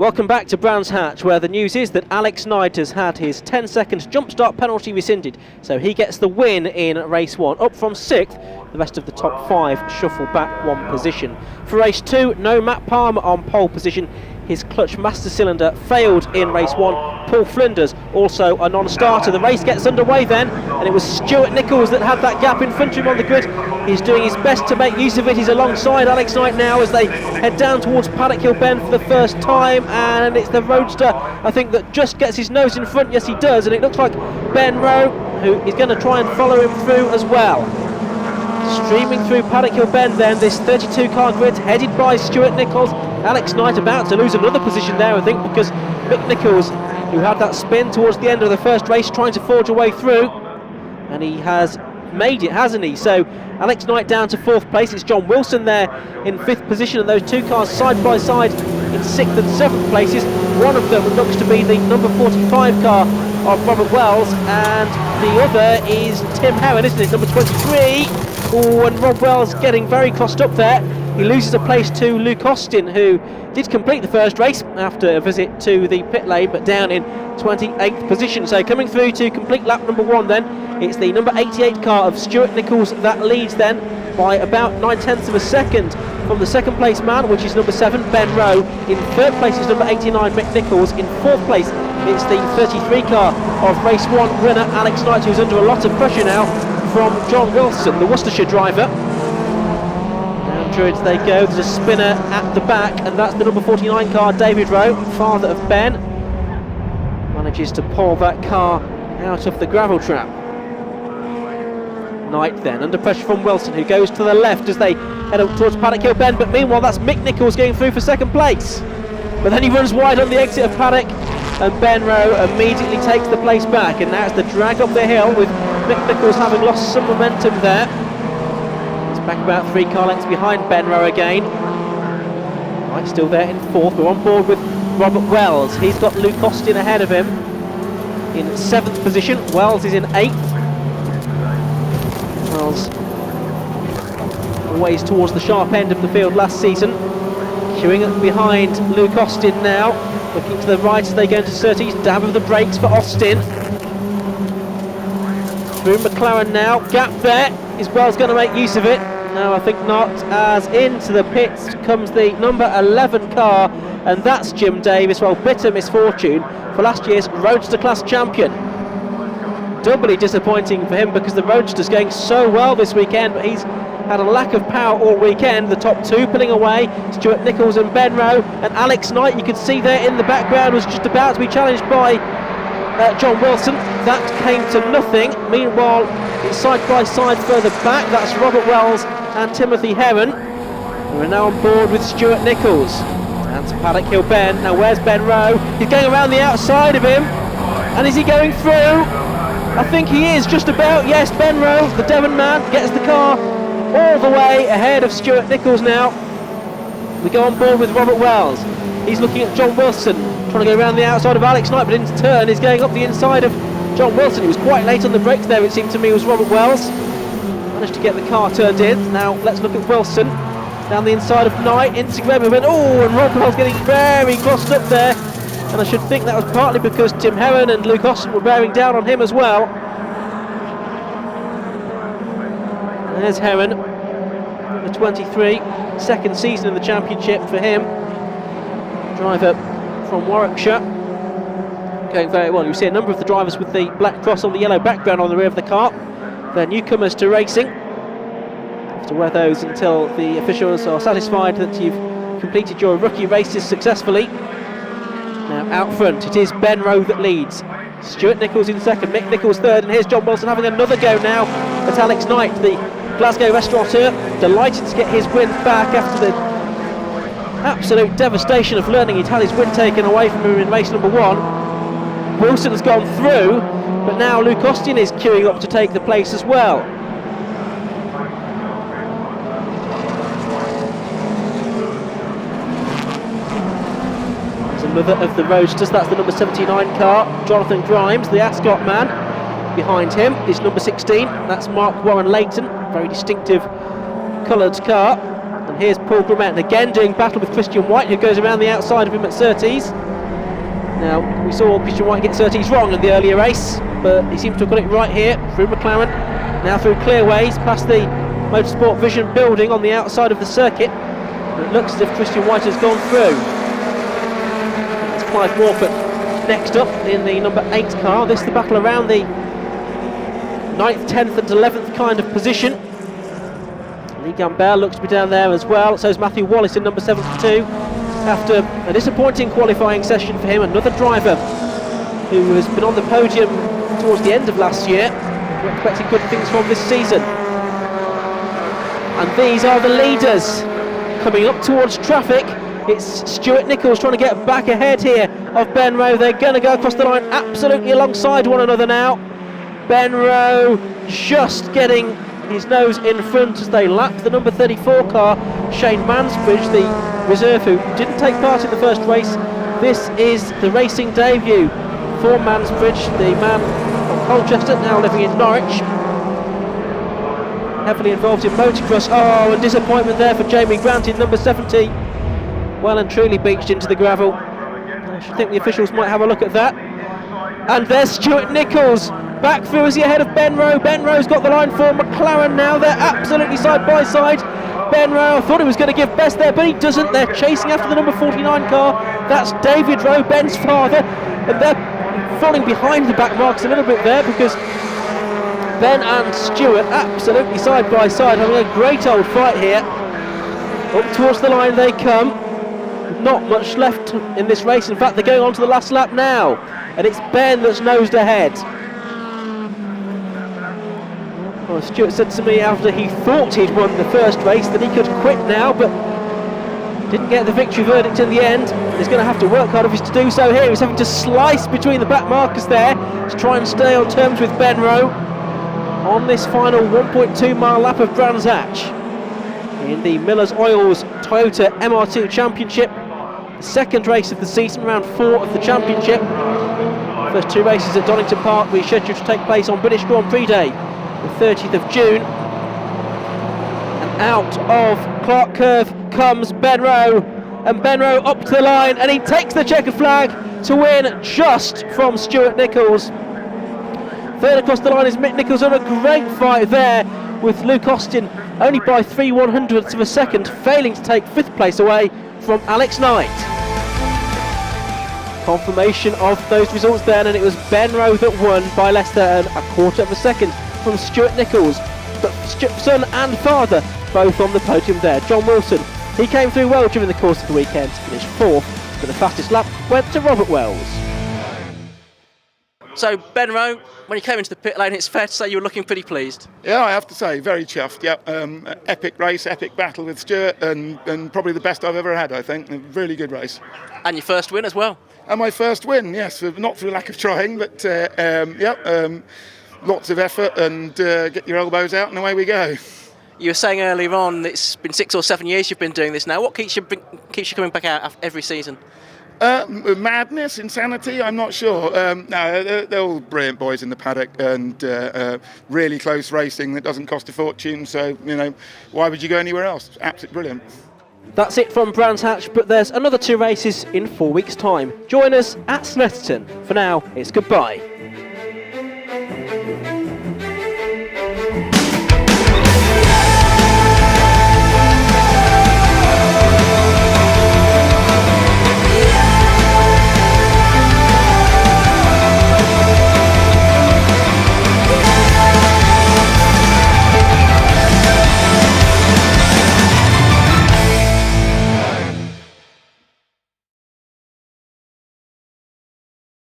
Welcome back to Brands Hatch, where the news is that Alex Knight has had his 10-second jump start penalty rescinded, so he gets the win in race 1. Up from 6th, the rest of the top 5 shuffle back 1 position. For race 2, no Matt Palmer on pole position. His clutch master cylinder failed in race 1. Paul Flinders also a non-starter. The race gets underway then, and it was Stuart Nichols that had that gap in front of him on the grid. He's doing his best to make use of it. He's alongside Alex Knight now as they head down towards Paddock Hill Bend for the first time, and it's the roadster, I think, that just gets his nose in front. Yes, he does, and it looks like Ben Rowe, who is going to try and follow him through as well. Streaming through Paddock Hill Bend then, this 32 car grid headed by Stuart Nichols. Alex Knight about to lose another position there, I think, because Mick Nichols, who had that spin towards the end of the first race, trying to forge a way through, and he has made it, hasn't he? So Alex Knight down to 4th place. It's John Wilson there in 5th position, and those 2 cars side by side in 6th and 7th places. One of them looks to be the number 45 car of Robert Wells, and the other is Tim Heron, isn't it, number 23? Oh, and Rob Wells getting very crossed up there. He loses a place to Luke Austin, who did complete the first race after a visit to the pit lane, but down in 28th position. So coming through to complete lap number 1 then, it's the number 88 car of Stuart Nichols that leads then by about 9/10 of a second from the 2nd place man, which is number 7, Ben Rowe. In 3rd place is number 89, Mick Nichols. In 4th place, it's the 33 car of race 1 winner, Alex Knight, who's under a lot of pressure now from John Wilson, the Worcestershire driver. Down Druids they go. There's a spinner at the back, and that's the number 49 car, David Rowe, father of Ben. Manages to pull that car out of the gravel trap. Knight then under pressure from Wilson, who goes to the left as they head up towards Paddock Hill Bend, but meanwhile that's Mick Nichols going through for 2nd place. But then he runs wide on the exit of Paddock, and Ben Rowe immediately takes the place back, and now it's the drag up the hill with Mick Nichols having lost some momentum there. He's back about 3 car lengths behind Ben Rowe again. Right, still there in 4th. We're on board with Robert Wells. He's got Luke Austin ahead of him in 7th position. Wells is in 8th. Wells always towards the sharp end of the field last season. Queuing up behind Luke Austin now. Looking to the right as they go into Surtees. Dab of the brakes for Austin. Through McLaren now, gap there. Is Wells going to make use of it? No, I think not, as into the pits comes the number 11 car, and that's Jim Davis. Well, bitter misfortune for last year's Roadster Class champion. Doubly disappointing for him because the Roadster's going so well this weekend, but he's had a lack of power all weekend. The top 2 pulling away, Stuart Nichols and Ben Rowe, and Alex Knight, you can see there in the background, was just about to be challenged by John Wilson. That came to nothing. Meanwhile, it's side by side further back, that's Robert Wells and Timothy Heron, who are now on board with Stuart Nichols. And to Paddock Hill Bend. Now where's Ben Rowe? He's going around the outside of him, and is he going through? I think he is, just about. Yes, Ben Rowe, the Devon man, gets the car all the way ahead of Stuart Nichols now. We go on board with Robert Wells. He's looking at John Wilson, trying to go around the outside of Alex Knight, but in turn is going up the inside of John Wilson. He was quite late on the brakes there, it seemed to me, was Robert Wells. Managed to get the car turned in. Now let's look at Wilson. Down the inside of Knight, into Graham, and Rob Wells getting very crossed up there. And I should think that was partly because Tim Heron and Luke Austin were bearing down on him as well. There's Heron, the 23, 2nd season in the championship for him. Driver from Warwickshire, going very well. You see a number of the drivers with the black cross on the yellow background on the rear of the car. They're newcomers to racing. Have to wear those until the officials are satisfied that you've completed your rookie races successfully. Now out front it is Ben Rowe that leads. Stuart Nichols in 2nd, Mick Nichols 3rd, and here's John Wilson having another go now at Alex Knight, the Glasgow restaurateur, delighted to get his win back after the absolute devastation of learning he'd had his win taken away from him in race number 1. Wilson's gone through, but now Luke Austin is queuing up to take the place as well. There's another of the Roadsters, that's the number 79 car, Jonathan Grimes, the Ascot man. Behind him is number 16, that's Mark Warren Leighton, very distinctive coloured car. And here's Paul Grumet again doing battle with Christian White, who goes around the outside of him at Surtees. Now, we saw Christian White get Surtees wrong in the earlier race, but he seems to have got it right here through McLaren. Now through Clearways, past the Motorsport Vision building on the outside of the circuit. And it looks as if Christian White has gone through. It's Clive Morford next up in the number 8 car. This is the battle around the 9th, 10th and 11th kind of position. Lee Gambell looks to be down there as well. So is Matthew Wallace in number 72. After a disappointing qualifying session for him, another driver who has been on the podium towards the end of last year. We're expecting good things from this season. And these are the leaders coming up towards traffic. It's Stuart Nichols trying to get back ahead here of Ben Rowe. They're going to go across the line absolutely alongside one another now. Ben Rowe just getting his nose in front as they lap the number 34 car, Shane Mansbridge, the reserve who didn't take part in the first race. This is the racing debut for Mansbridge, the man from Colchester, now living in Norwich. Heavily involved in motocross. Oh, a disappointment there for Jamie Grant in number 70. Well and truly beached into the gravel. I should think the officials might have a look at that. And there's Stuart Nichols. Back through is he ahead of Ben Rowe. Ben Rowe's got the line for McLaren now. They're absolutely side by side. Ben Rowe thought he was going to give best there, but he doesn't. They're chasing after the number 49 car. That's David Rowe, Ben's father. And they're falling behind the back marks a little bit there because Ben and Stuart absolutely side by side, having a great old fight here. Up towards the line they come. Not much left in this race. In fact, they're going on to the last lap now. And it's Ben that's nosed ahead. Well, Stuart said to me after he thought he'd won the first race that he could quit now, but didn't get the victory verdict in the end. He's going to have to work hard if he's to do so here. He's having to slice between the back markers there to try and stay on terms with Ben Rowe on this final 1.2 mile lap of Brands Hatch in the Miller's Oils Toyota MR2 Championship. The second race of the season, round 4 of the championship. First 2 races at Donington Park will be scheduled to take place on British Grand Prix Day, the 30th of June. And out of Clark Curve comes Ben Rowe, and Ben Rowe up to the line, and he takes the checkered flag to win just from Stuart Nichols. Third across the line is Mick Nichols on a great fight there with Luke Austin, only by 3/100ths of a second, failing to take 5th place away from Alex Knight. Confirmation of those results then, and it was Ben Rowe that won by less than a quarter of a second from Stuart Nichols, but son and father both on the podium there. John Wilson, he came through well during the course of the weekend, finished 4th, but the fastest lap went to Robert Wells. So Ben Rowe, when you came into the pit lane, it's fair to say you were looking pretty pleased. Yeah, I have to say, very chuffed. Yeah, epic race, epic battle with Stuart, and probably the best I've ever had, I think. A really good race. And your first win as well. And my first win, yes, not through lack of trying, but lots of effort and get your elbows out and away we go. You were saying earlier on, it's been 6 or 7 years you've been doing this now. What keeps you coming back out every season? Madness, insanity, I'm not sure. No, they're all brilliant boys in the paddock, and really close racing that doesn't cost a fortune, so, why would you go anywhere else? Absolutely brilliant. That's it from Brands Hatch, but there's another 2 races in 4 weeks' time. Join us at Snetterton. For now, it's goodbye.